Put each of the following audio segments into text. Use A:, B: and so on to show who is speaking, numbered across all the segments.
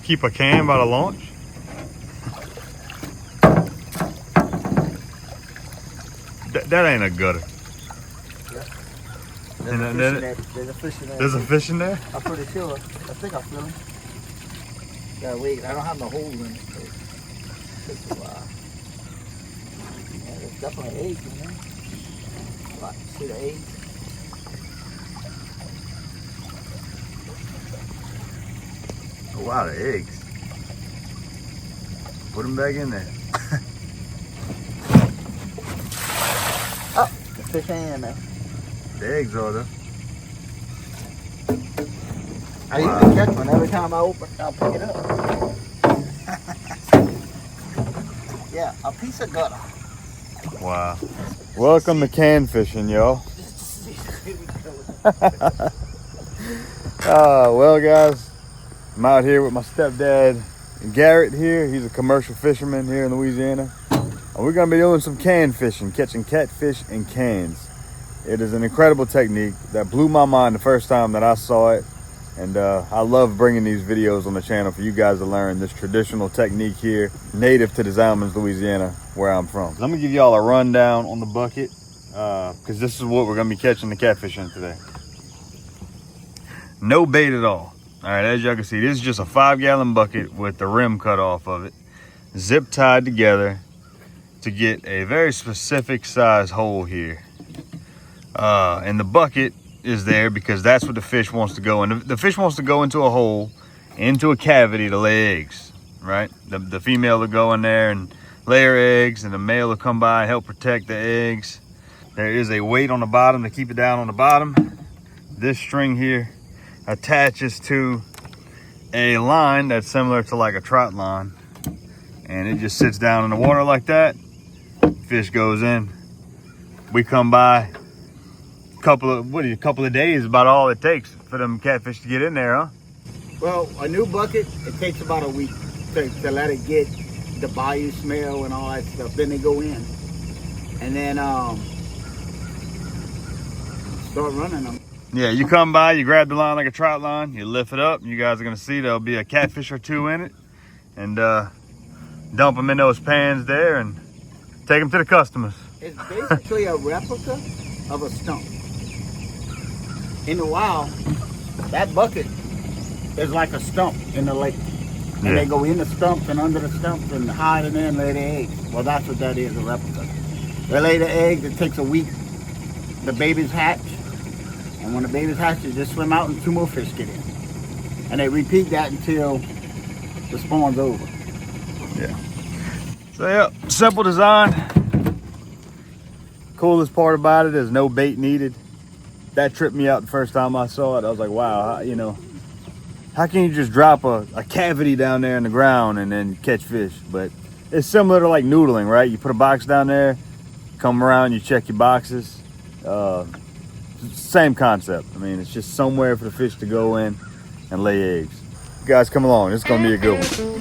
A: You keep a can by the launch? That ain't a gutter.
B: Yeah. There's a fish in there.
A: There's a fish in there?
B: I'm pretty sure. I think I feel him. Yeah, wait, I don't have no holes in it. So it takes a while. Yeah, there's definitely eggs in there. Right, see the eggs?
A: A lot of eggs. Put them back in there.
B: Oh, the fish ain't in there.
A: The eggs are though.
B: I usually catch one every time I open, I'll pick it up. Yeah, a piece of gutter.
A: Wow. Welcome to can fishing, y'all. Well, guys, I'm out here with my stepdad, Garrett here. He's a commercial fisherman here in Louisiana. And we're gonna be doing some can fishing, catching catfish in cans. It is an incredible technique that blew my mind the first time that I saw it. And I love bringing these videos on the channel for you guys to learn this traditional technique here, native to the Zalmans, Louisiana, where I'm from. I'm gonna give y'all a rundown on the bucket, because this is what we're gonna be catching the catfish in today. No bait at all. All right, as y'all can see, this is just a 5-gallon bucket with the rim cut off of it, zip tied together to get a very specific size hole here. And the bucket is there because that's what the fish wants to go in. The fish wants to go into a hole, into a cavity to lay eggs, right? The female will go in there and lay her eggs, and the male will come by and help protect the eggs. There is a weight on the bottom to keep it down on the bottom. This string here attaches to a line that's similar to like a trot line, and it just sits down in the water like that. Fish goes in. We come by. Couple of days, about all it takes for them catfish to get in there, huh?
B: Well, a new bucket, it takes about a week to let it get the bayou smell and all that stuff. Then they go in, and then start running them.
A: Yeah, you come by, you grab the line like a trout line, you lift it up, and you guys are gonna see there'll be a catfish or two in it, and dump them in those pans there and take them to the customers.
B: It's basically a replica of a stump. In the wild, that bucket is like a stump in the lake. And they go in the stumps and under the stumps and hide in there and lay their eggs. Well, that's what that is, a replica. They lay the eggs, it takes a week. The babies hatch. And when the babies hatch, they just swim out and 2 more fish get in. And they repeat that until the spawn's over.
A: Yeah. So yeah, simple design. Coolest part about it is no bait needed. That tripped me out the first time I saw it. I was like, wow, how can you just drop a cavity down there in the ground and then catch fish? But it's similar to like noodling, right? You put a box down there, come around, you check your boxes. Same concept. I mean, it's just somewhere for the fish to go in and lay eggs. You guys come along, it's gonna be a good one.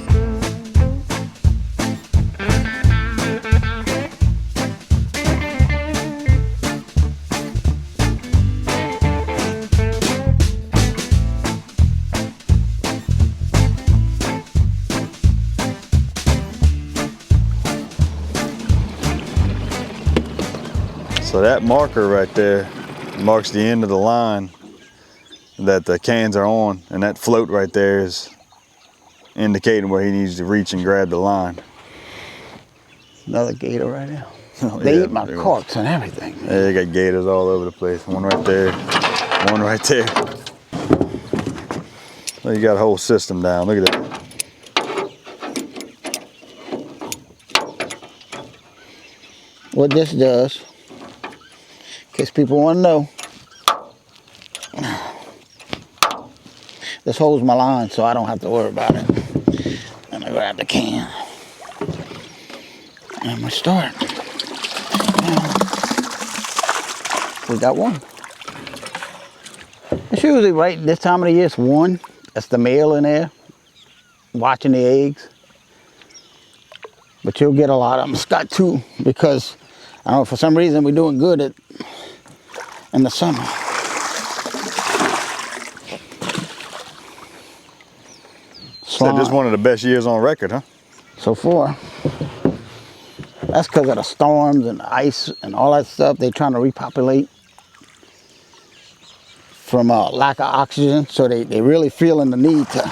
A: So that marker right there marks the end of the line that the cans are on, and that float right there is indicating where he needs to reach and grab the line.
B: Another gator right now.
A: Oh,
B: they
A: yeah,
B: eat my corks and everything.
A: Yeah, they got gators all over the place. One right there, one right there. Well, you got a whole system down. Look at that.
B: What this does, in case people want to know, this holds my line so I don't have to worry about it. I'm gonna grab the can. And I'm gonna start. We got one. It's usually right this time of the year, it's one. That's the male in there, watching the eggs. But you'll get a lot of them. It's got 2 because, I don't know, for some reason we're doing good in the summer.
A: Said this is one of the best years on record, huh?
B: So far. That's because of the storms and the ice and all that stuff. They're trying to repopulate from lack of oxygen. So they really feeling the need to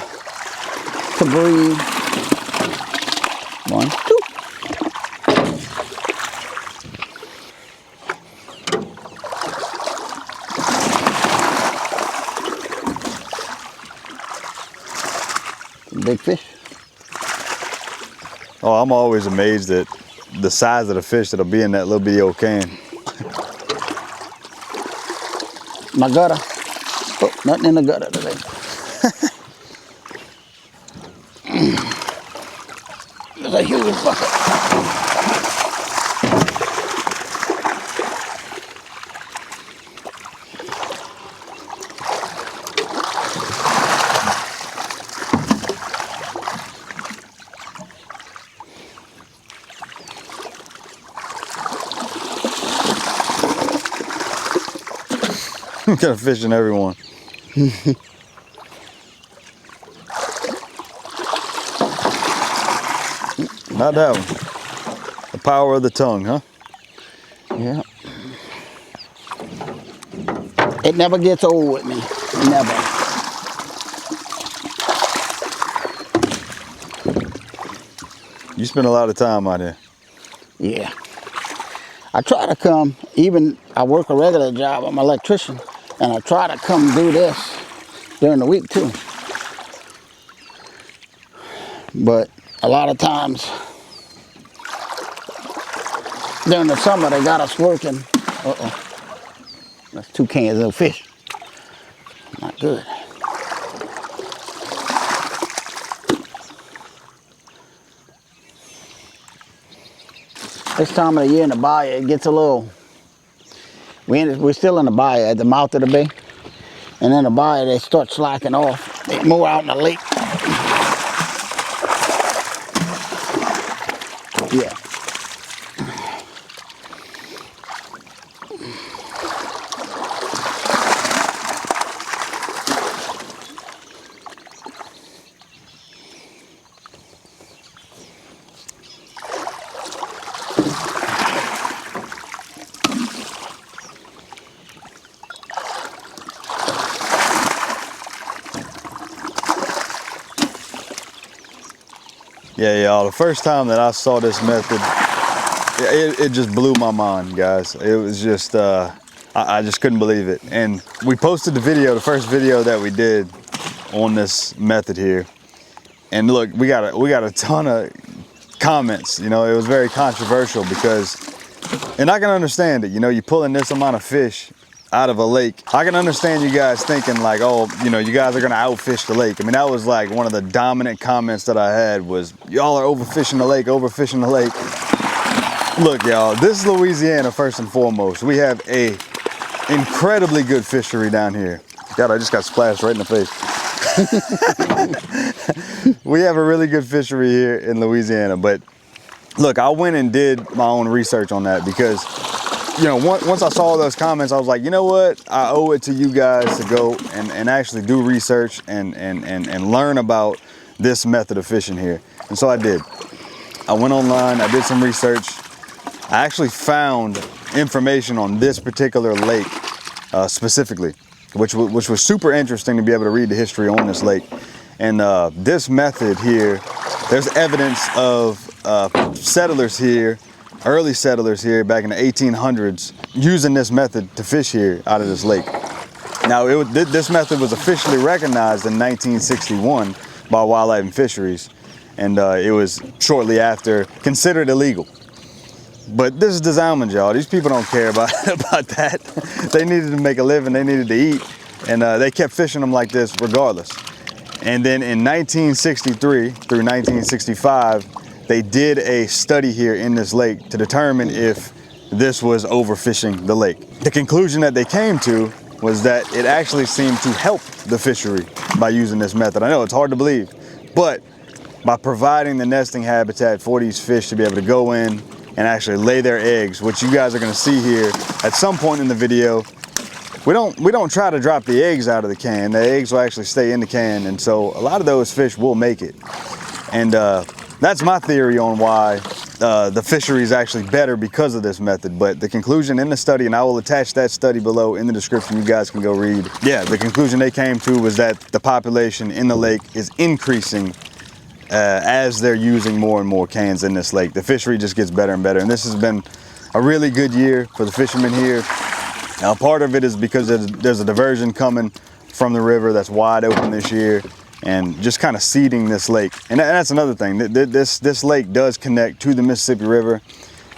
B: breathe. 1, 2. Big fish.
A: Oh, I'm always amazed at the size of the fish that'll be in that little bitty old can.
B: My gutter. Oh, nothing in the gutter today. There's a huge bucket.
A: Got a fish in everyone. Not that one. The power of the tongue, huh?
B: Yeah. It never gets old with me. Never.
A: You spend a lot of time out here.
B: Yeah. I try to come, even I work a regular job, I'm an electrician, and I try to come do this during the week too. But a lot of times during the summer they got us working. Uh-oh. That's 2 cans of fish. Not good. This time of the year in the bayou, it gets a little, we're still in the bayou at the mouth of the bay. And in the bayou, they start slacking off. They move out in the lake. Yeah.
A: Yeah, y'all, the first time that I saw this method, it just blew my mind, guys. It was just, I just couldn't believe it. And we posted the video, the first video that we did on this method here. And look, we got a ton of comments. You know, it was very controversial because, and I can understand it, you know, you're pulling this amount of fish out of a lake. I can understand you guys thinking like, oh, you know, you guys are gonna outfish the lake. I mean, that was like one of the dominant comments that I had was, y'all are overfishing the lake, overfishing the lake. Look, y'all, this is Louisiana first and foremost. We have a incredibly good fishery down here. God, I just got splashed right in the face. We have a really good fishery here in Louisiana, but look, I went and did my own research on that because, you know, once I saw those comments, I was like, you know what? I owe it to you guys to go and actually do research and learn about this method of fishing here. And so I did. I went online, I did some research. I actually found information on this particular lake specifically, which was super interesting to be able to read the history on this lake. And this method here, there's evidence of settlers here, early settlers here back in the 1800s using this method to fish here out of this lake. Now, this method was officially recognized in 1961 by Wildlife and Fisheries, and it was shortly after considered illegal. But this is the Zalman, y'all. These people don't care about that. They needed to make a living, they needed to eat, and they kept fishing them like this regardless. And then in 1963 through 1965, they did a study here in this lake to determine if this was overfishing the lake. The conclusion that they came to was that it actually seemed to help the fishery by using this method. I know it's hard to believe, but by providing the nesting habitat for these fish to be able to go in and actually lay their eggs, which you guys are gonna see here at some point in the video, we don't try to drop the eggs out of the can. The eggs will actually stay in the can, and so a lot of those fish will make it. And that's my theory on why the fishery is actually better because of this method. But the conclusion in the study, and I will attach that study below in the description, you guys can go read. Yeah, the conclusion they came to was that the population in the lake is increasing as they're using more and more cans in this lake. The fishery just gets better and better, and this has been a really good year for the fishermen here. Now, part of it is because there's a diversion coming from the river that's wide open this year, and just kind of seeding this lake. And that's another thing. This lake does connect to the Mississippi River,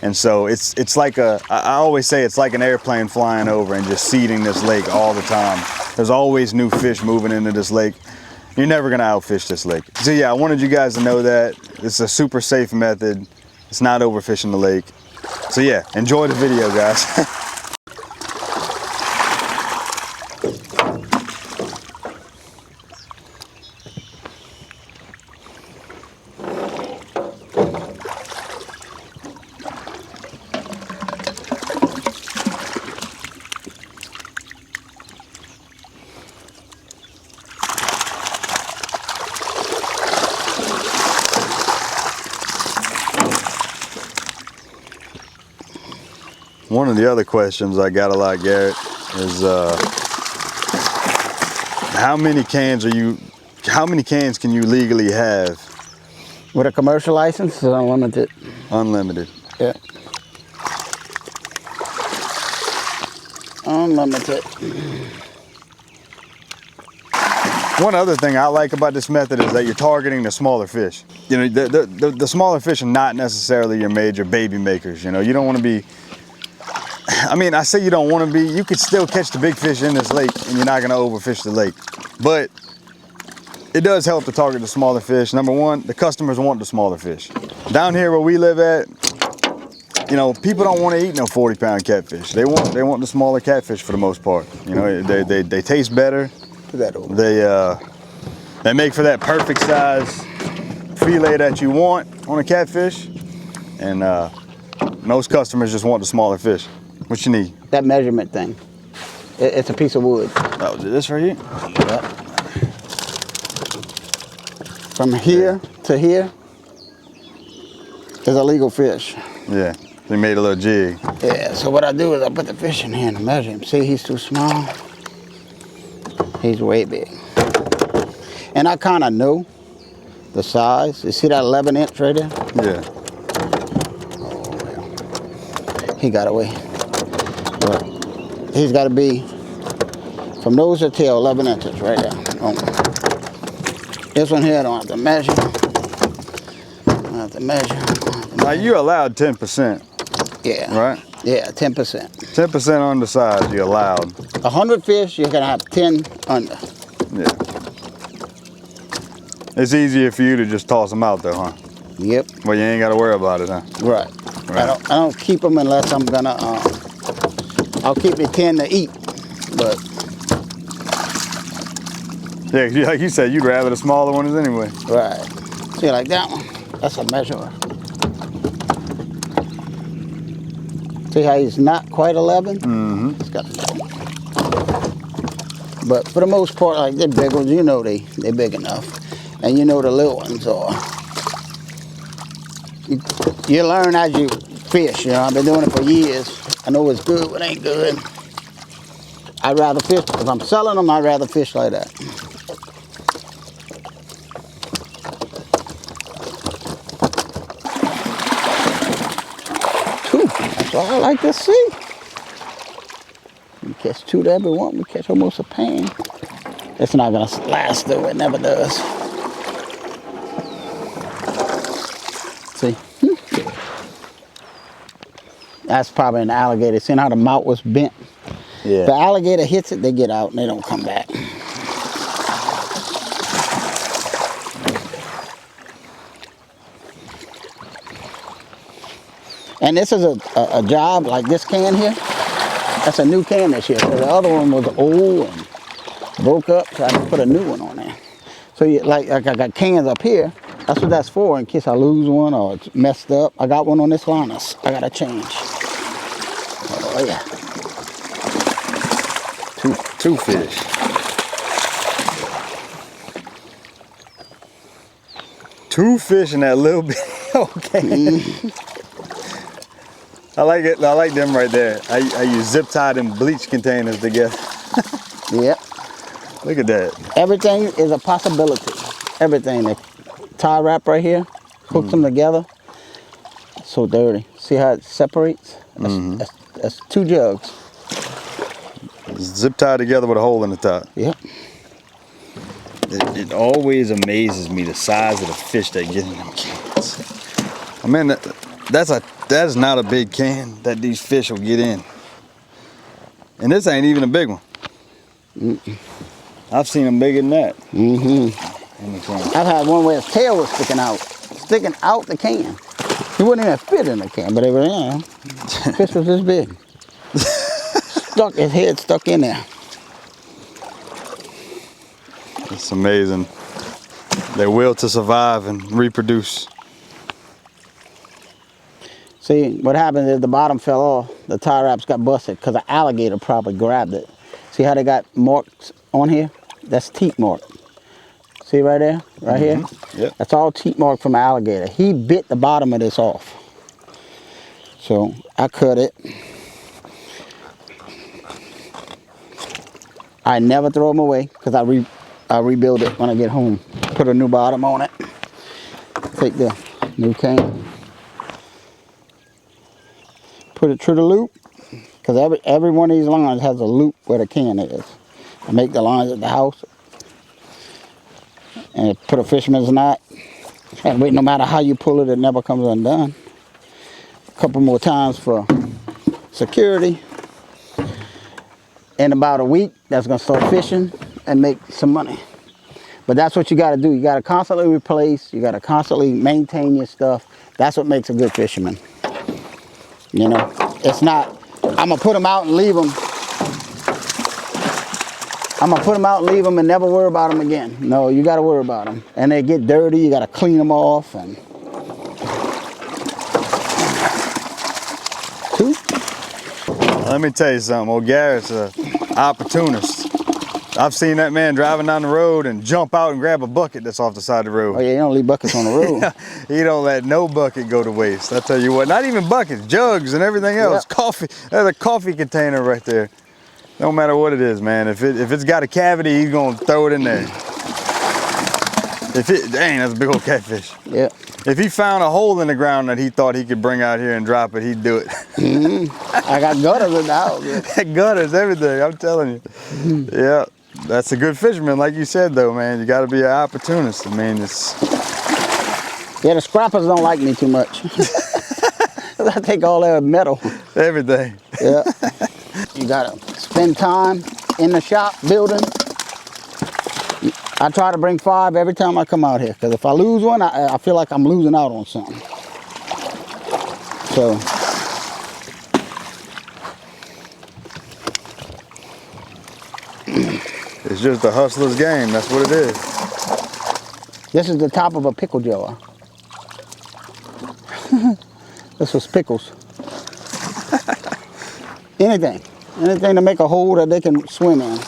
A: and so it's like I always say it's like an airplane flying over and just seeding this lake all the time. There's always new fish moving into this lake. You're never gonna outfish this lake. So yeah, I wanted you guys to know that it's a super safe method. It's not overfishing the lake. So yeah, enjoy the video, guys. One of the other questions I got a lot, Garrett, is how many cans can you legally have?
B: With a commercial license, it's unlimited.
A: Unlimited.
B: Yeah. Unlimited.
A: One other thing I like about this method is that you're targeting the smaller fish. You know, the smaller fish are not necessarily your major baby makers. You know, you don't want to be, I mean, I say you don't want to be, you could still catch the big fish in this lake and you're not going to overfish the lake. But it does help to target the smaller fish. Number one, the customers want the smaller fish. Down here where we live at, you know, people don't want to eat no 40-pound catfish. They want the smaller catfish for the most part. You know, they taste better. They make for that perfect size fillet that you want on a catfish. And most customers just want the smaller fish. What you need?
B: That measurement thing. It's a piece of wood.
A: Oh, this right here?
B: Yep. From here to here is a legal fish.
A: Yeah, they made a little jig.
B: Yeah, so what I do is I put the fish in here and measure him. See, he's too small. He's way big. And I kind of know the size. You see that 11-inch right there?
A: Yeah.
B: Oh, well. He got away. But he's got to be from nose to tail 11 inches right there. Oh. This one here I don't have to measure. I don't have to measure.
A: Now you allowed 10%.
B: Yeah.
A: Right?
B: Yeah, 10%.
A: 10% on the size you allowed.
B: 100 fish, you're gonna have 10 under.
A: Yeah. It's easier for you to just toss them out though, huh?
B: Yep.
A: Well, you ain't got to worry about it, huh?
B: Right. I don't keep them unless I'm gonna. I'll keep the 10 to eat, but.
A: Yeah, like you said, you'd rather the smaller ones anyway.
B: Right. See, like that one, that's a measurer. See how he's not quite 11?
A: Mm-hmm.
B: It's got to go. But for the most part, like the big ones, you know they're big enough. And you know the little ones are. You learn as you fish, you know. I've been doing it for years. I know it's good, but it ain't good. I'd rather fish, if I'm selling them, I'd rather fish like that. That's all I like to see. We catch 2 to every one. We catch almost a pound. It's not gonna last though. It never does. See? That's probably an alligator. See how the mouth was bent? Yeah. The alligator hits it, they get out and they don't come back. And this is a job like this can here. That's a new can this year. So the other one was old and broke up, so I had to put a new one on there. So you, like I got cans up here. That's what that's for, in case I lose one or it's messed up. I got one on this line. I got to change. Oh yeah.
A: 2 fish. Two fish in that little bit. Okay. I like it. I like them right there. I use zip tie them bleach containers together.
B: Yep.
A: Look at that.
B: Everything is a possibility. Everything. The tie wrap right here, hooks them together. So dirty. See how it separates? That's 2 jugs.
A: Zip tied together with a hole in the top.
B: Yep.
A: It always amazes me the size of the fish they get in them cans. I mean, that is not a big can that these fish will get in. And this ain't even a big one. I've seen them bigger than that.
B: I've had one where his tail was sticking out the can. He wouldn't even fit in the can, but it was, you know, fish was this big. His head stuck in there.
A: It's amazing. Their will to survive and reproduce.
B: See, what happened is the bottom fell off. The tie wraps got busted because an alligator probably grabbed it. See how they got marks on here? That's teeth mark. See right there? Right here?
A: Yep.
B: That's all teeth mark from an alligator. He bit the bottom of this off. So I cut it. I never throw them away because I rebuild it when I get home. Put a new bottom on it. Take the new can. Put it through the loop. Because every one of these lines has a loop where the can is. I make the lines at the house. And put a fisherman's knot. And wait, no matter how you pull it, it never comes undone. A couple more times for security. In about a week, that's gonna start fishing and make some money. But that's what you gotta do. You gotta constantly replace, you gotta constantly maintain your stuff. That's what makes a good fisherman. You know, it's not, I'm gonna put them out and leave them. I'm gonna put them out and leave them and never worry about them again. No, you gotta worry about them. And they get dirty, you gotta clean them off. And
A: Let me tell you something. Old Garrett's an opportunist. I've seen that man driving down the road and jump out and grab a bucket that's off the side of the road.
B: Oh yeah, you don't leave buckets on the road.
A: He don't let no bucket go to waste. I tell you what, not even buckets, jugs and everything else. Yep. Coffee, there's a coffee container right there. No matter what it is, man. If it's got a cavity, he's gonna throw it in there. Dang, that's a big old catfish.
B: Yeah.
A: If he found a hole in the ground that he thought he could bring out here and drop it, he'd do it.
B: I got gutters in the house. Yeah. Gutters,
A: everything, I'm telling you. Yeah, that's a good fisherman, like you said, though, man. You got to be an opportunist. I mean, it's...
B: Yeah, the scrappers don't like me too much. I take all their metal.
A: Everything.
B: Yeah. You got to spend time in the shop building. I try to bring 5 every time I come out here, because if I lose one, I feel like I'm losing out on something. So,
A: it's just a hustler's game. That's what it is.
B: This is the top of a pickle jar. This was pickles. Anything to make a hole that they can swim in.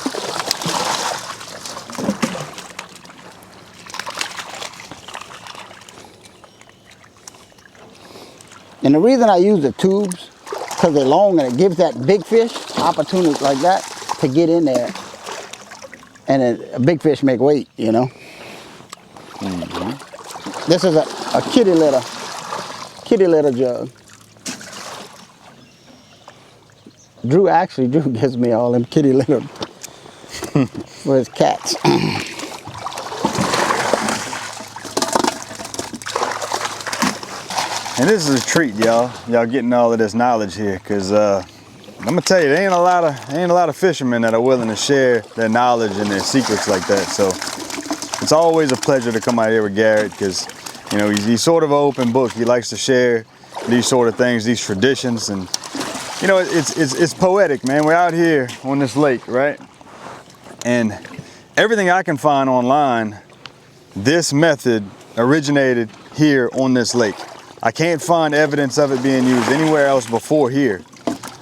B: And the reason I use the tubes, because they're long and it gives that big fish opportunity like that to get in there. And a big fish make weight, you know. This is a kitty litter jug. Drew gives me all them kitty litter for his cats.
A: And this is a treat, y'all. Y'all getting all of this knowledge here, because I'm gonna tell you, there ain't a lot of fishermen that are willing to share their knowledge and their secrets like that. So it's always a pleasure to come out here with Garrett, because you know he's sort of an open book. He likes to share these sort of things, these traditions, and you know it's poetic, man. We're out here on this lake, right? And everything I can find online, this method originated here on this lake. I can't find evidence of it being used anywhere else before here.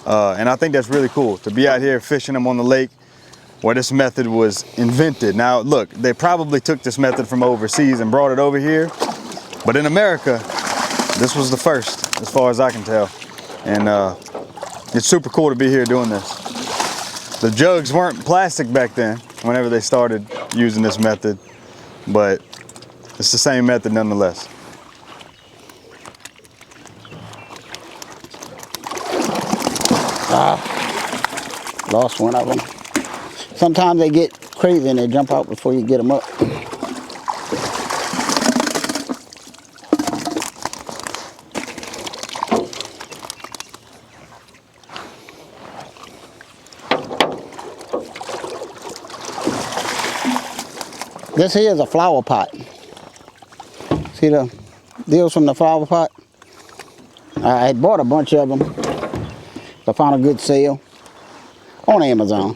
A: And I think that's really cool, to be out here fishing them on the lake. where this method was invented. Now look, they probably took this method from overseas and brought it over here, but in America, this was the first, as far as I can tell. And it's super cool to be here doing this. The jugs weren't plastic back then, whenever they started using this method, but it's the same method nonetheless.
B: Lost one of them. Sometimes they get crazy and they jump out before you get them up. This here is a flower pot. See the deals from the flower pot? I had bought a bunch of them. I found a good sale on Amazon.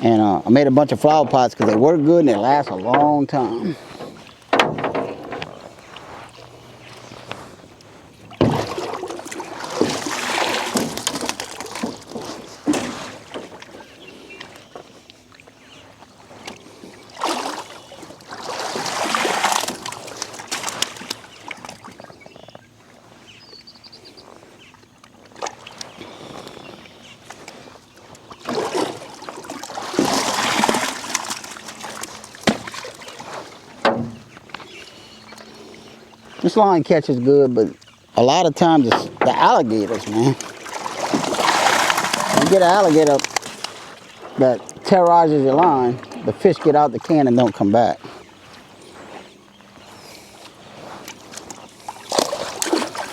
B: And I made a bunch of flower pots because they work good and they last a long time. This line catches good, but a lot of times it's the alligators, man. You get an alligator that terrorizes your line, the fish get out the can and don't come back.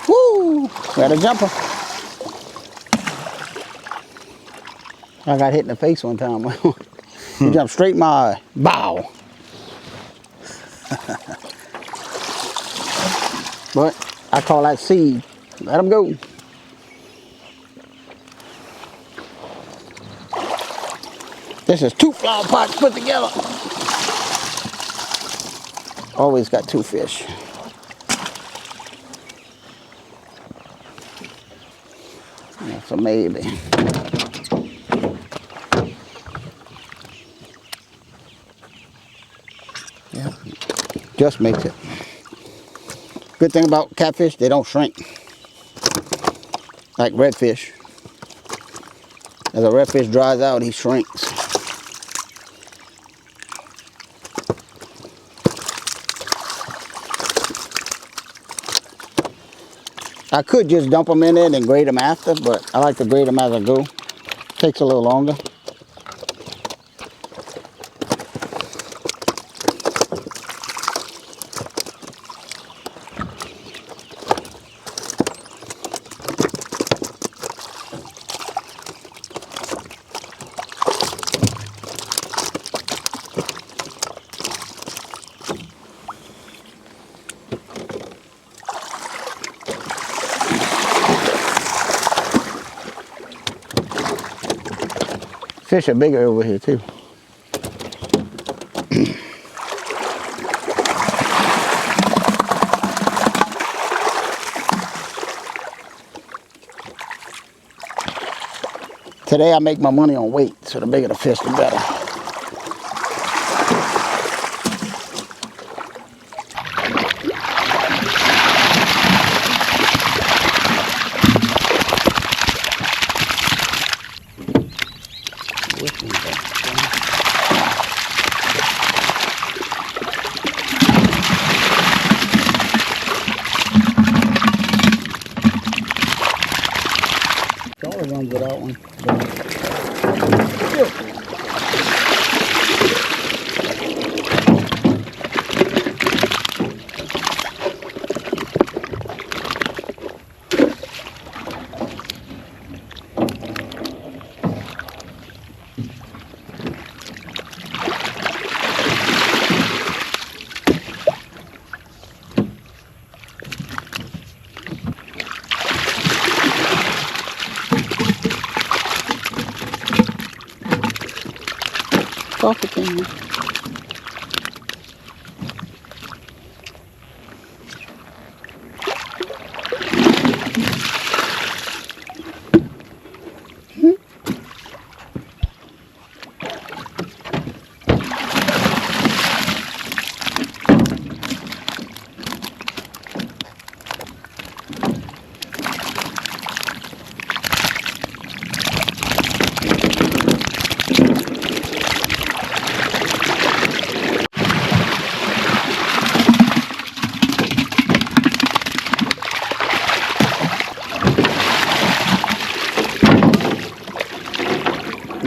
B: Woo! Got a jumper. I got hit in the face one time. He jumped straight in my eye. Bow! But I call that seed. Let them go. This is 2 flower pots put together. Always got 2 fish. That's a maybe. Yeah, just makes it. Good thing about catfish, they don't shrink like redfish. As a redfish dries out, he shrinks. I could just dump them in it and grate them after, but I like to grate them as I go. Takes a little longer. Fish are bigger over here too. Today I make my money on weight, so the bigger the fish, the better. Runs without one. Off the camera.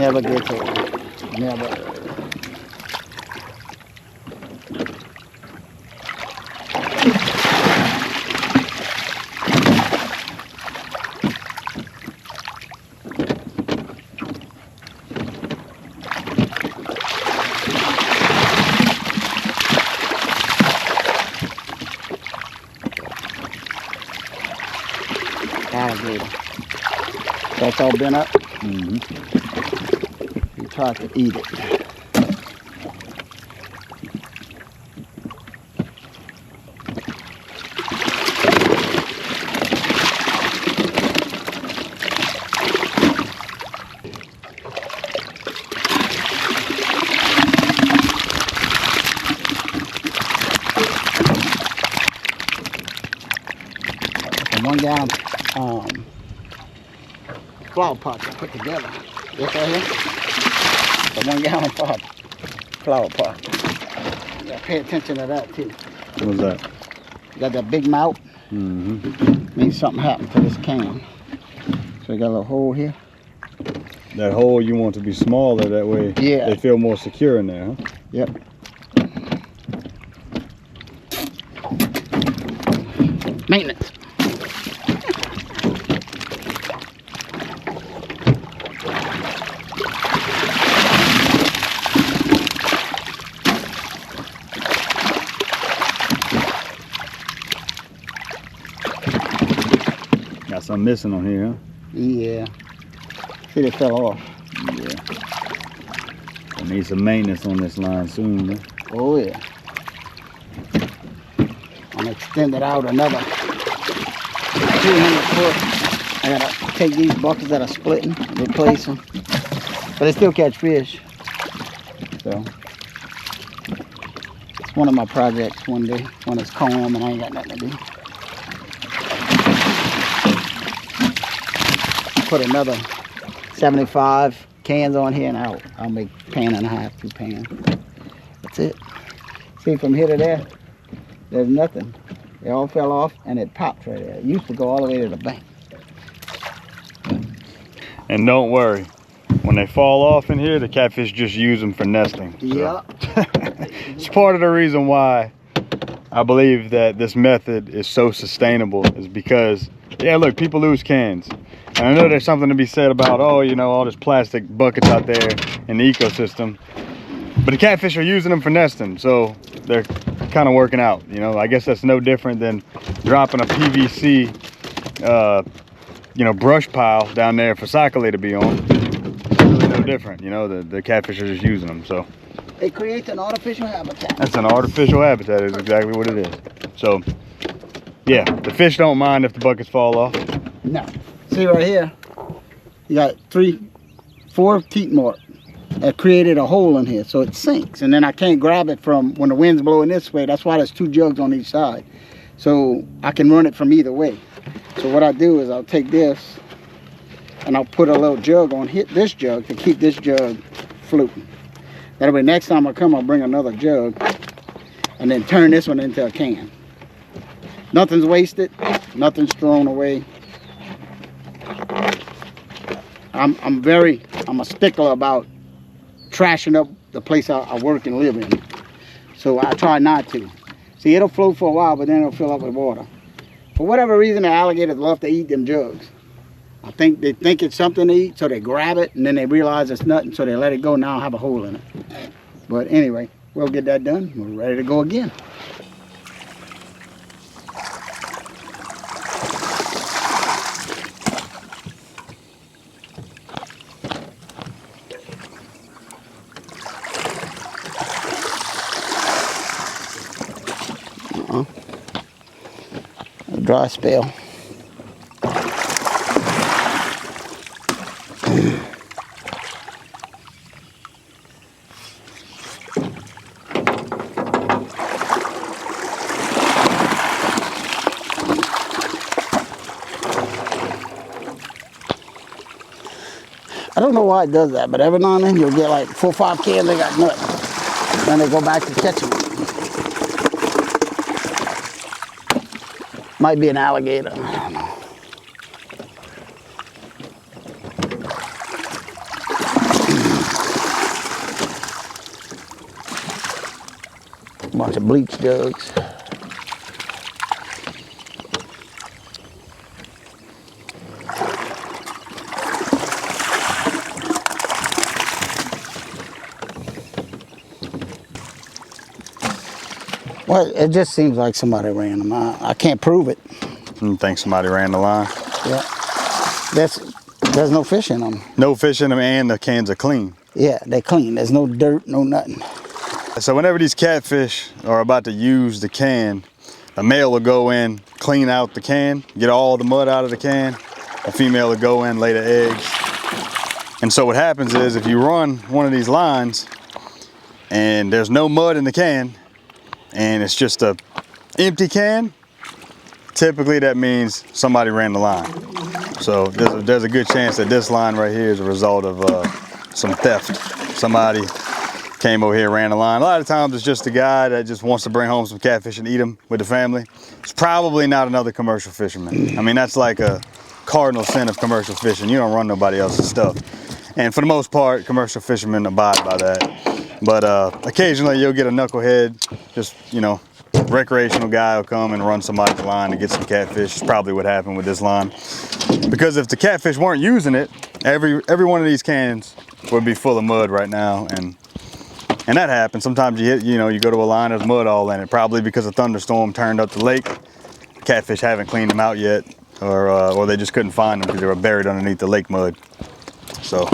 B: never gets old. Never. Alligator. That's all been up.
A: Mm-hmm.
B: He tried to eat it. And 1 gallon flower pot I put together. This right here, the 1 gallon pot, flower pot. You gotta pay attention to that too.
A: What's that?
B: You got that big mouth.
A: Mm-hmm.
B: Means something happened to this can. So you got a little hole here.
A: That hole you want to be smaller, that way
B: Yeah.
A: they feel more secure in there, huh?
B: Yep. Maintenance.
A: Got something missing on here, huh?
B: Yeah. See, they fell off.
A: Yeah. I need some maintenance on this line soon, man.
B: Oh yeah. I'm extended out another 300 foot. I gotta take these buckets that are splitting, replace them. But they still catch fish. So it's one of my projects one day when it's calm and I ain't got nothing to do. Put another 75 cans on here and I'll make pan and a half, 2 pans. That's it. See, from here to there, there's nothing. They all fell off and it popped right there. It used to go all the way to the bank.
A: And don't worry, when they fall off in here, the catfish just use them for nesting. So.
B: Yeah.
A: It's part of the reason why I believe that this method is so sustainable, is because, yeah, look, people lose cans. And I know there's something to be said about, oh, you know, all this plastic buckets out there in the ecosystem. But the catfish are using them for nesting, so they're kind of working out, you know. I guess that's no different than dropping a PVC, you know, brush pile down there for Sakale to be on. It's really no different, you know. The catfish are just using them, so.
B: It creates an artificial habitat.
A: That's an artificial habitat is exactly what it is. So, yeah, the fish don't mind if the buckets fall off.
B: No. See right here, you got 4 teeth marks that created a hole in here, so it sinks. And then I can't grab it from when the wind's blowing this way. That's why there's 2 jugs on each side. So I can run it from either way. So what I do is I'll take this and I'll put a little jug on this jug to keep this jug floating. That way next time I come, I'll bring another jug and then turn this one into a can. Nothing's wasted, nothing's thrown away. I'm a stickler about trashing up the place I work and live in. So I try not to. See, it'll float for a while, but then it'll fill up with water. For whatever reason, the alligators love to eat them jugs. I think they think it's something to eat, so they grab it, and then they realize it's nothing, so they let it go. Now I have a hole in it. But anyway, we'll get that done. We're ready to go again. A dry spell. I don't know why it does that, but every now and then you'll get like 4 or 5 cans, they got nothing. Then they go back to catching them. Might be an alligator. I don't know. bunch of bleach jugs. Well, it just seems like somebody ran them. I can't prove it.
A: You think somebody ran the line?
B: Yeah. There's no fish in them.
A: No fish in them, and the cans are clean.
B: Yeah, they're clean. There's no dirt, no nothing.
A: So whenever these catfish are about to use the can, a male will go in, clean out the can, get all the mud out of the can. A female will go in, lay the eggs. And so what happens is if you run one of these lines and there's no mud in the can and it's just a empty can, typically that means somebody ran the line. So there's a good chance that this line right here is a result of some theft. Somebody came over here, ran the line. A lot of times it's just a guy that just wants to bring home some catfish and eat them with the family. It's probably not another commercial fisherman. I mean, that's like a cardinal sin of commercial fishing. You don't run nobody else's stuff. And for the most part, commercial fishermen abide by that. But occasionally you'll get a knucklehead, just, you know, recreational guy will come and run somebody's line to get some catfish. It's probably what happened with this line. Because if the catfish weren't using it, every one of these cans would be full of mud right now. And that happens. Sometimes you go to a line, there's mud all in it, probably because a thunderstorm turned up the lake. Catfish haven't cleaned them out yet, or they just couldn't find them because they were buried underneath the lake mud. So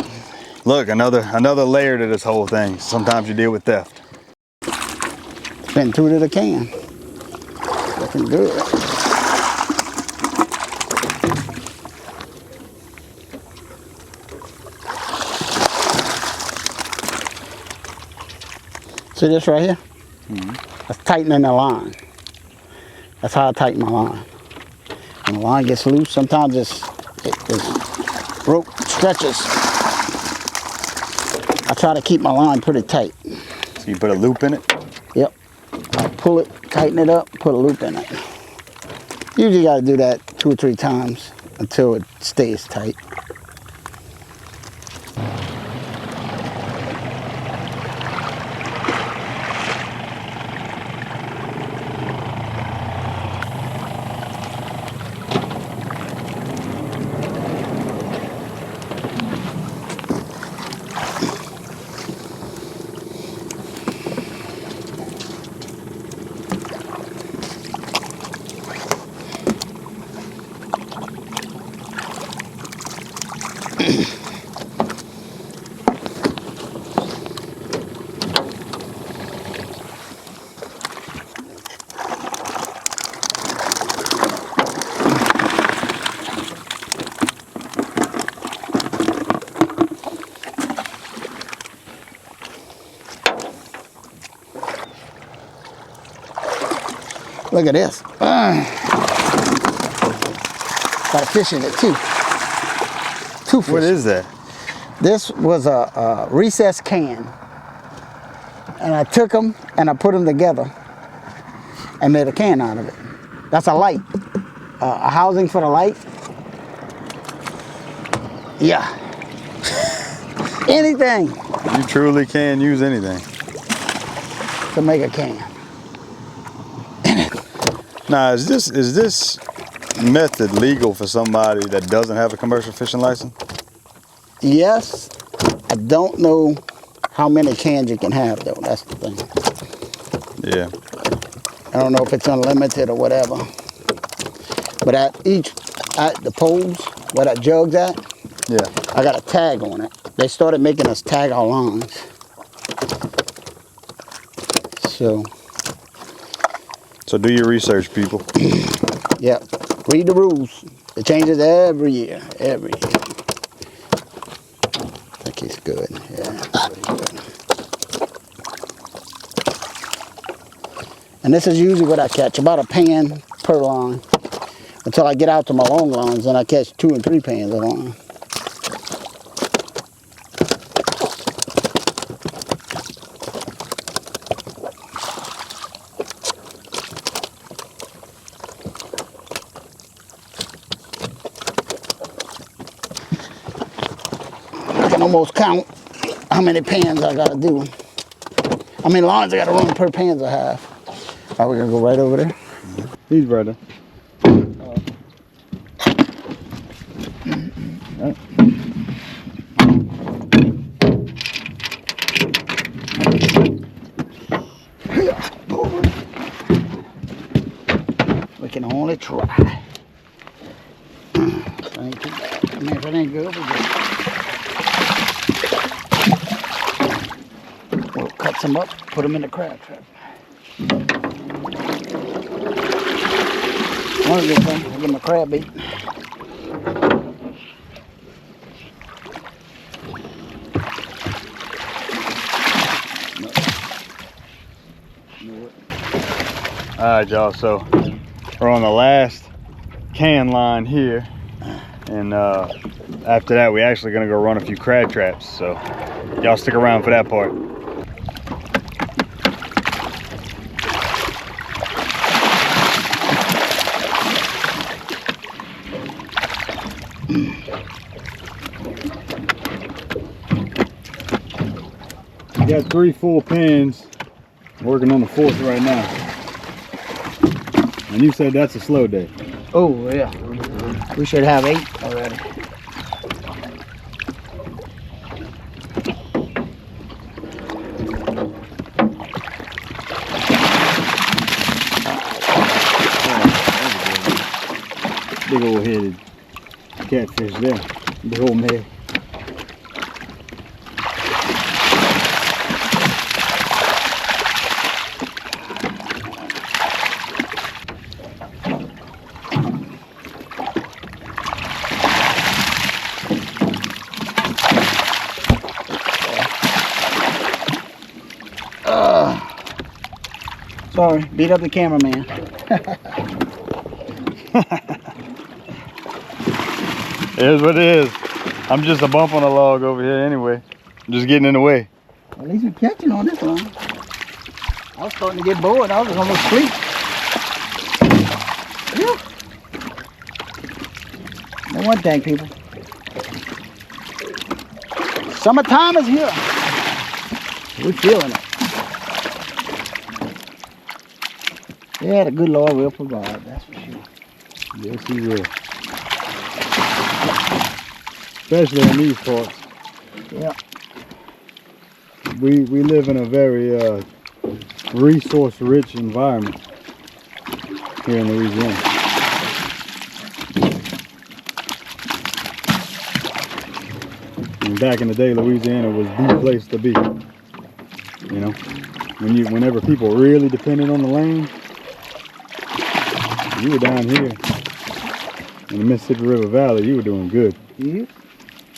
A: look, another layer to this whole thing. Sometimes you deal with theft.
B: Been through to the can. Looking good. See this right here? Mm-hmm. That's tightening the line. That's how I tighten my line. When the line gets loose, sometimes this rope stretches. I try to keep my line pretty tight.
A: So you put a loop in it?
B: Yep. I pull it, tighten it up, put a loop in it. Usually got to do that 2 or 3 times until it stays tight. Look at this. Got a fish in it too. 2 fish.
A: What is that?
B: This was a recessed can. And I took them and I put them together and made a can out of it. That's a light. A housing for the light. Yeah. Anything.
A: You truly can use anything
B: to make a can.
A: Now, is this method legal for somebody that doesn't have a commercial fishing license?
B: Yes. I don't know how many cans you can have though. That's the thing.
A: Yeah.
B: I don't know if it's unlimited or whatever. But at the poles where that jug's at,
A: yeah,
B: I got a tag on it. They started making us tag our lines.
A: So do your research, people.
B: Yep. Read the rules. It changes every year. Every year. I think he's good. Yeah. Pretty good. And this is usually what I catch, about a pan per line. Until I get out to my long lines, and I catch 2 and 3 pans a line. I can almost count how many pans I gotta do. How many lines I gotta run per pans I have. Are we gonna go right over there?
A: He's right there.
B: We can only try. Ain't too bad. I mean, if it ain't good, we'll cut some up, put them in the crab trap. One of good things, I'll give them a crab bait.
A: All right, y'all, so we're on the last can line here, and after that we actually gonna go run a few crab traps, so y'all stick around for that part. We got 3 full pans, working on the 4th right now. And you said that's a slow day.
B: Oh, yeah. We should have 8 already.
A: Big old headed catfish there. Big old male.
B: Sorry, beat up the cameraman.
A: It is what it is. I'm just a bump on a log over here anyway. I'm just getting in the way.
B: At least we're catching on this one. I was starting to get bored. I was almost asleep. Yeah. Know one thing, people. Summertime is here. We're feeling it. Yeah, the good Lord will provide, that's for sure.
A: Yes, he will. Especially in these parts.
B: Yeah.
A: We live in a very resource-rich environment here in Louisiana. And back in the day, Louisiana was the place to be. You know, whenever people really depended on the land, you were down here in the Mississippi River Valley, you were doing good.
B: Yeah.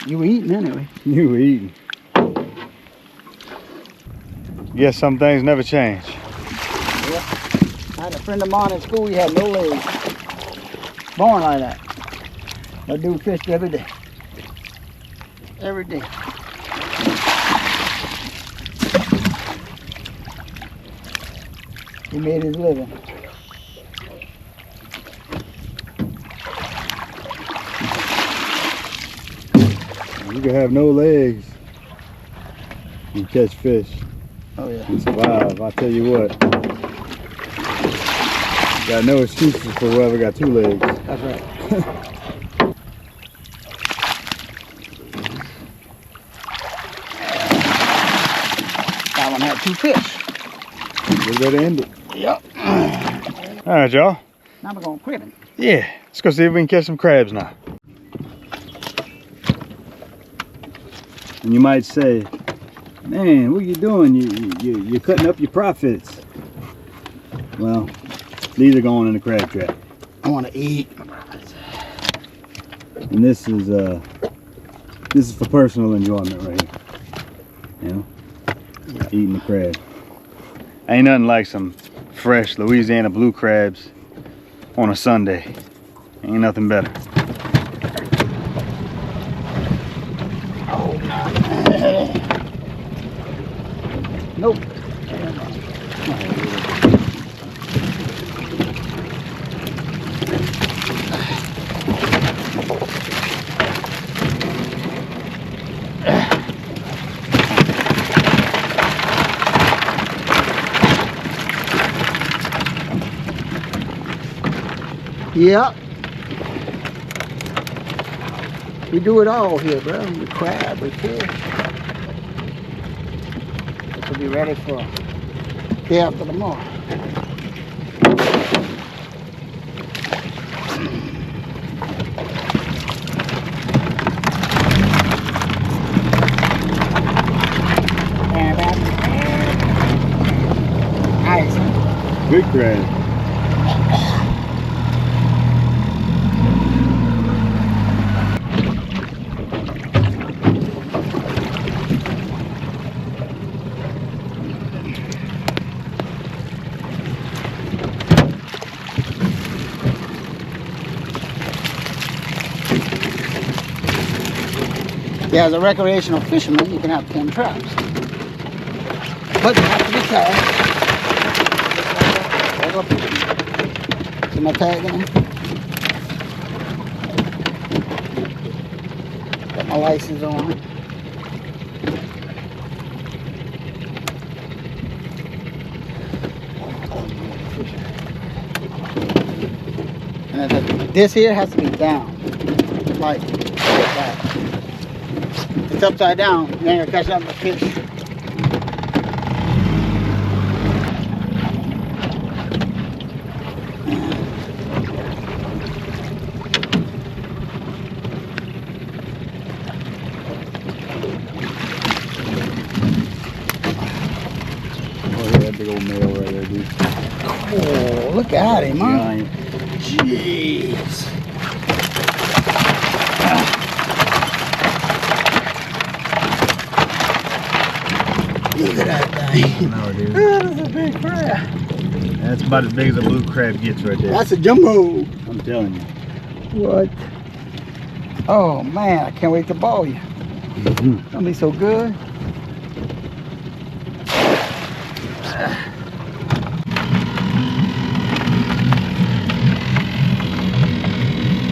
B: You were eating anyway.
A: You were eating. Guess some things never change.
B: Yeah. I had a friend of mine in school, he had no legs. Born like that. That dude fished every day. Every day. He made his living.
A: You can have no legs and catch fish.
B: Oh yeah.
A: And survive. I tell you what. Got no excuses for whoever got 2 legs.
B: That's right. That one had 2 fish.
A: We're ready to end it.
B: Yep.
A: All right, y'all.
B: Now we're gonna quit him.
A: Yeah. Let's go see if we can catch some crabs now. And you might say, man, what are you doing? You're cutting up your profits. Well, these are going in the crab trap.
B: I want to eat.
A: And this is for personal enjoyment right here. You know, eating the crab. Ain't nothing like some fresh Louisiana blue crabs on a Sunday. Ain't nothing better.
B: Nope. Yep. We do it all here, bro. We crab, we fish. We'll be ready for day after tomorrow. Nice.
A: Big crab.
B: Yeah, as a recreational fisherman, you can have 10 traps. But you have to be tagged. See my tag in there? Got my license on it. And this here has to be down. Like that. It's upside down, you ain't gonna catch nothing but fish.
A: Oh yeah, that big old male right there, dude.
B: Oh, look at him, huh?
A: Giant.
B: Jeez. Look at that thing.
A: No, dude.
B: That is a big crab.
A: That's about as big as a blue crab gets right there.
B: That's a jumbo.
A: I'm telling you.
B: What? Oh man, I can't wait to ball you.
A: Mm-hmm.
B: It's gonna be so good.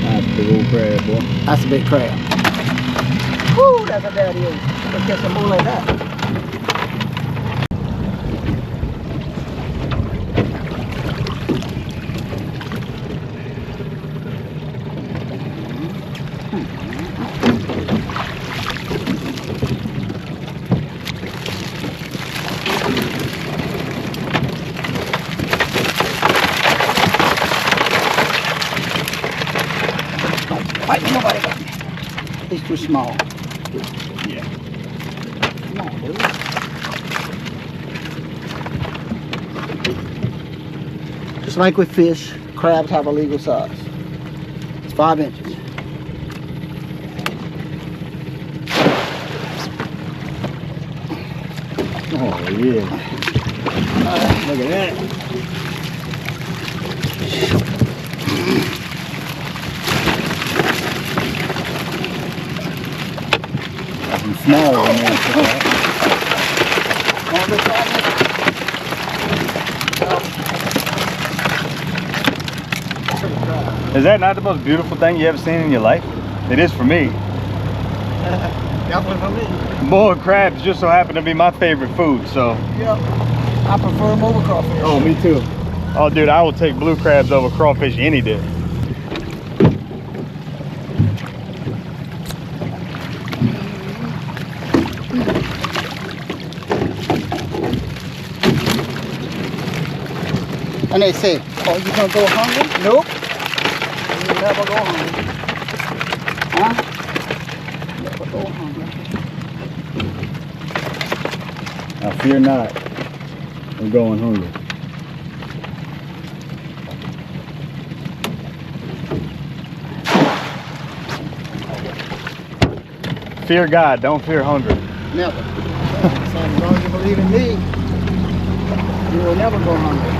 A: That's a big old crab, boy.
B: That's a big crab. Whoo, that's a daddy. Let's get some more like that. Fight, nobody got me. He's too small.
A: Yeah.
B: Come on, dude. Just like with fish, crabs have a legal size. It's 5 inches.
A: Oh yeah. Look at that. Some small one there. Is that not the most beautiful thing you ever seen in your life? It is for me.
B: Definitely for me.
A: Boiled crabs just so happen to be my favorite food, so.
B: Yep. I prefer them over crawfish.
A: Oh, me too. Oh, dude, I will take blue crabs over crawfish any day.
B: And they say, oh, you gonna go hungry? Nope. You never go hungry. Huh? Never go hungry.
A: I fear not. I'm going hungry. Fear God, don't fear hunger.
B: Never. So as long as you believe in me, you will never go hungry.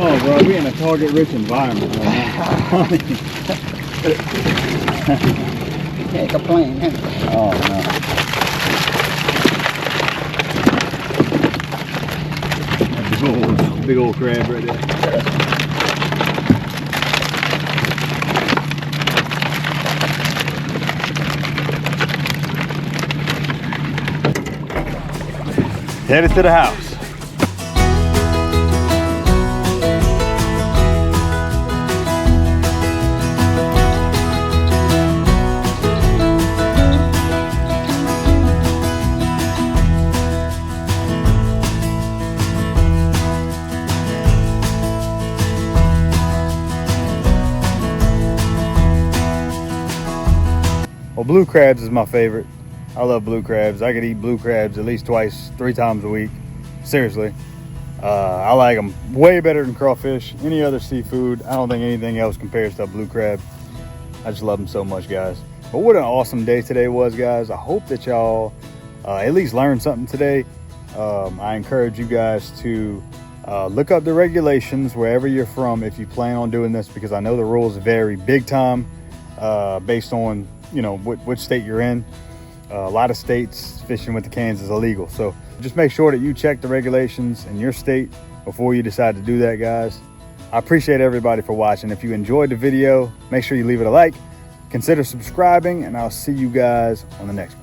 A: Oh, bro, we in a target-rich environment right now.
B: Can't complain, huh?
A: Oh, no. Big old crab right there. headed to the house. Well, blue crabs is my favorite. I love blue crabs. I could eat blue crabs at least twice, 3 times a week. Seriously. I like them way better than crawfish. Any other seafood, I don't think anything else compares to a blue crab. I just love them so much, guys. But what an awesome day today was, guys. I hope that y'all at least learned something today. I encourage you guys to look up the regulations wherever you're from if you plan on doing this, because I know the rules vary big time based on, you know, which state you're in. A lot of states, fishing with the cans is illegal. So just make sure that you check the regulations in your state before you decide to do that, guys. I appreciate everybody for watching. If you enjoyed the video, make sure you leave it a like, consider subscribing, and I'll see you guys on the next one.